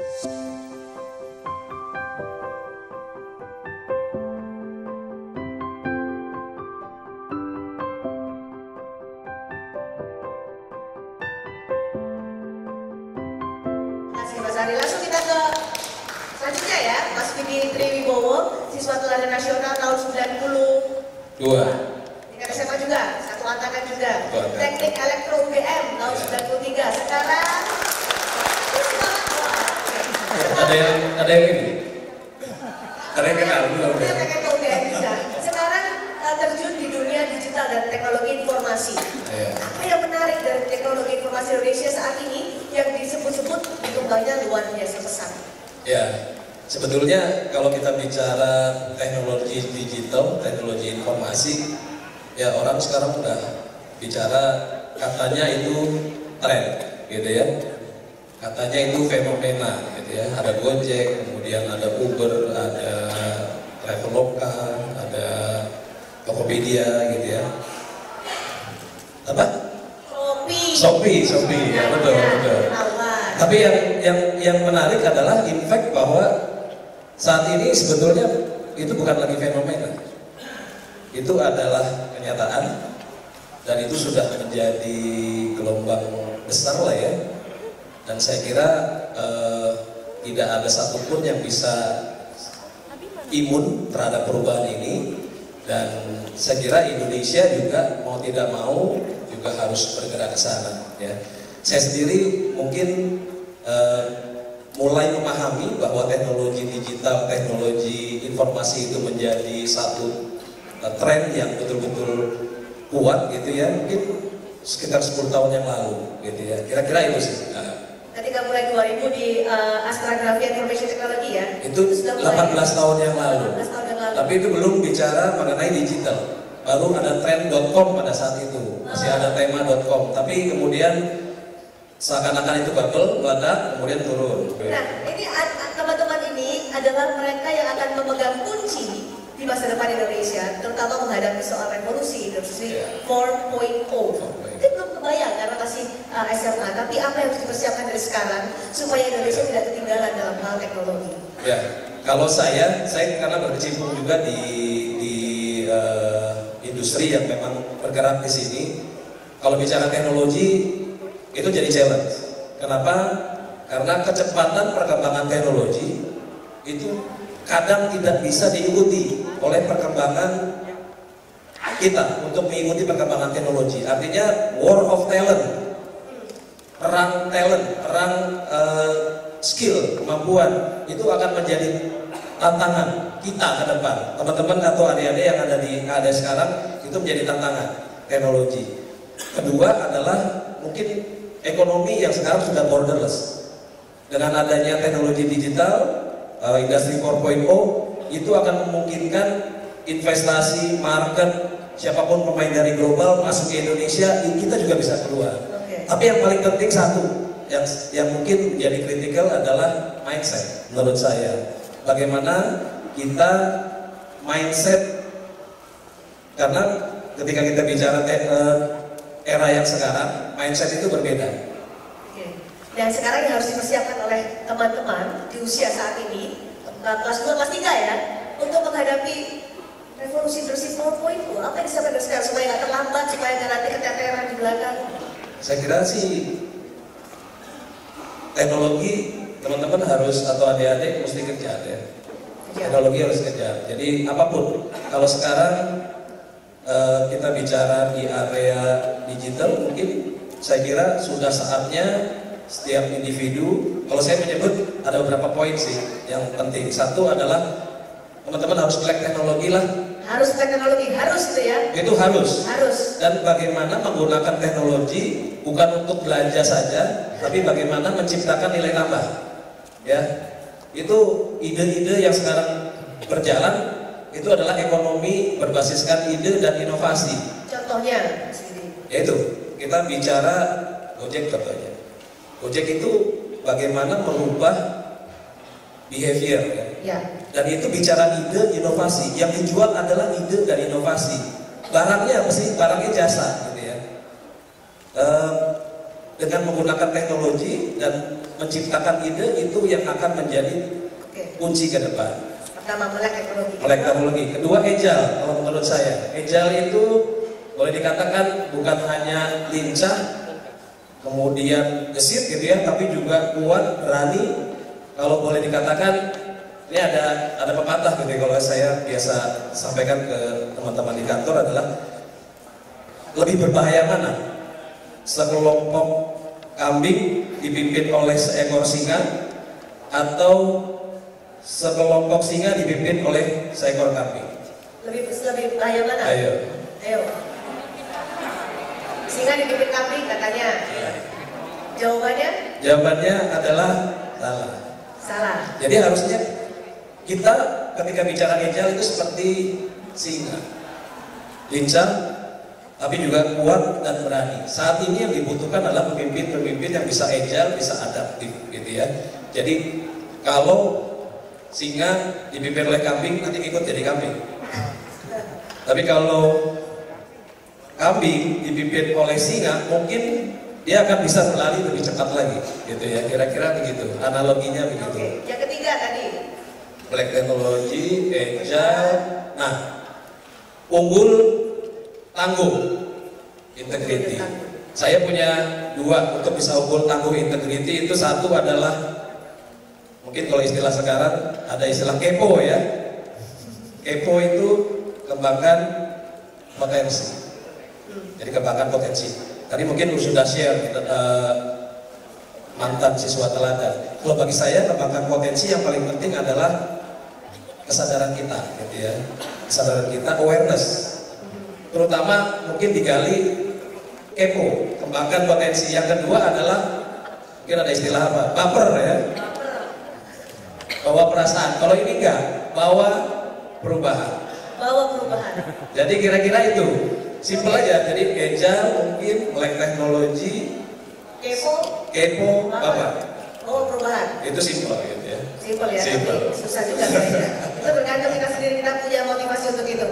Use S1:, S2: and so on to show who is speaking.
S1: Langsung kita ke selanjutnya ya, Mas Vidi Triwibowo, siswa teladan nasional tahun 92. Tingkat SMA juga, satu angkatan juga. Teknik Elektro UGM tahun 93. Sekarang
S2: ada yang ini? Ada yang kenal belum?
S1: Teknik UGM juga. Sekarang terjun di dunia digital dan teknologi informasi. Apa yang menarik dari teknologi informasi Indonesia saat ini yang disebut-sebut kembangnya luar biasa pesat?
S2: Ya, sebetulnya kalau kita bicara teknologi digital, teknologi informasi, ya orang sekarang udah bicara katanya itu tren, gitu ya. Katanya itu fenomena, gitu ya. Ada Gojek, kemudian ada Uber, ada Traveloka, ada Tokopedia, gitu ya. Apa? Shopee, ya betul. Tapi yang menarik adalah impact bahwa saat ini sebetulnya itu bukan lagi fenomena, itu adalah kenyataan dan itu sudah menjadi gelombang besar lah ya. Dan saya kira tidak ada satupun yang bisa imun terhadap perubahan ini. Dan saya kira Indonesia juga mau tidak mau juga harus bergerak ke sana. Ya. Saya sendiri mungkin mulai memahami bahwa teknologi digital, teknologi informasi itu menjadi satu tren yang betul-betul kuat gitu ya. Mungkin sekitar 10 tahun yang lalu gitu ya. Kira-kira itu sih.
S1: Ketika mulai 2000 di Astra Grafia Information Technology ya?
S2: Itu 18 tahun yang lalu. Tapi itu belum bicara mengenai digital. Baru ada tren.com pada saat itu. Masih ada tema.com. Tapi kemudian seakan-akan itu bubble, meledak, kemudian turun.
S1: Nah, ini teman-teman ini adalah mereka yang akan memegang kunci di masa depan Indonesia, terutama menghadapi soal revolusi industri 4.0. Itu belum kebayang karena masih SMA, tapi apa yang harus dipersiapkan dari sekarang supaya Indonesia tidak ketinggalan dalam hal teknologi?
S2: Ya, kalau saya karena berkecimpung juga di industri yang memang bergerak di sini. Kalau bicara teknologi itu jadi challenge. Kenapa? Karena kecepatan perkembangan teknologi itu kadang tidak bisa diikuti oleh perkembangan kita untuk mengikuti perkembangan teknologi. Artinya war of talent, perang skill, kemampuan itu akan menjadi tantangan kita ke depan. Teman-teman atau adik-adik yang ada sekarang itu menjadi tantangan teknologi. Kedua adalah mungkin ekonomi yang sekarang sudah borderless. Dengan adanya teknologi digital, industri 4.0 itu akan memungkinkan investasi, market, siapapun pemain dari global masuk ke Indonesia, kita juga bisa keluar. Tapi yang paling penting satu, yang mungkin menjadi kritikal adalah mindset menurut saya. Bagaimana kita mindset, karena ketika kita bicara era yang sekarang, mindset itu berbeda.
S1: Dan sekarang yang harus dipersiapkan oleh teman-teman di usia saat ini, kelas 2, kelas 3 ya, untuk menghadapi revolusi industri 4.0, apa yang disiapkan dari sekarang supaya nggak terlambat, supaya nggak nanti keteteran di belakang?
S2: Saya kira sih teknologi teman-teman harus atau adik-adik mesti kejar ya. Teknologi harus kejar. Jadi apapun, kalau sekarang kita bicara di area digital, mungkin saya kira sudah saatnya setiap individu, kalau saya menyebut ada beberapa poin sih yang penting. Satu adalah teman-teman harus melek teknologi lah.
S1: Harus teknologi, harus itu ya?
S2: Itu harus.
S1: Harus.
S2: Dan bagaimana menggunakan teknologi bukan untuk belanja saja, tapi bagaimana menciptakan nilai tambah. Ya, itu ide-ide yang sekarang berjalan itu adalah ekonomi berbasiskan ide dan inovasi.
S1: Contohnya?
S2: Yaitu kita bicara Gojek contohnya. Gojek itu bagaimana merubah behavior ya. Dan itu bicara ide inovasi. Yang dijual adalah ide dan inovasi. Barangnya apa sih? Barangnya jasa gitu ya. Dengan menggunakan teknologi dan menciptakan ide itu yang akan menjadi kunci ke depan.
S1: Pertama melek teknologi.
S2: Melek teknologi. Kedua agile, kalau menurut saya. Agile itu boleh dikatakan bukan hanya lincah, kemudian gesit gitu ya, tapi juga kuat, berani. Kalau boleh dikatakan, ini ada pepatah gitu ya, kalau saya biasa sampaikan ke teman-teman di kantor adalah lebih berbahaya mana? Sekelompok kambing dipimpin oleh seekor singa atau sekelompok singa dipimpin oleh seekor kambing?
S1: Lebih bahaya mana?
S2: Ayo.
S1: Singa dipimpin kambing katanya. Jawabannya?
S2: Jawabannya adalah salah.
S1: Salah.
S2: Jadi harusnya kita ketika bicara agile itu seperti singa, lincah, tapi juga kuat dan berani. Saat ini yang dibutuhkan adalah pemimpin-pemimpin yang bisa agile, bisa adaptif, gitu ya. Jadi kalau singa dipimpin oleh kambing, nanti ikut jadi kambing. Tapi kalau kambing dipimpin oleh singa, mungkin dia akan bisa berlari lebih cepat lagi, gitu ya. Kira-kira begitu, analoginya begitu.
S1: Oke. Yang ketiga tadi.
S2: Melek teknologi, agile, nah unggul, tangguh, integrity. Saya punya dua untuk bisa unggul, tangguh, integrity. Itu satu adalah mungkin kalau istilah sekarang ada istilah kepo ya. Kepo itu kembangkan potensi. Jadi kembangkan potensi. Tadi mungkin sudah share mantan siswa teladan. Kalau bagi saya kembangkan potensi yang paling penting adalah kesadaran kita, gitu ya. Kesadaran kita, awareness. Terutama mungkin digali kepo, kembangkan potensi. Yang kedua adalah mungkin ada istilah apa? Baper ya. Bawa perasaan. Kalau ini enggak, bawa perubahan.
S1: Bawa perubahan.
S2: Jadi kira-kira itu. Simple aja, jadi agile mungkin, melek teknologi, kepo, bapak.
S1: Oh, perubahan.
S2: Itu simple gitu ya.
S1: Simple ya,
S2: Simple.
S1: tapi susah juga kayaknya. Itu tergantung kita sendiri, kita punya motivasi untuk itu.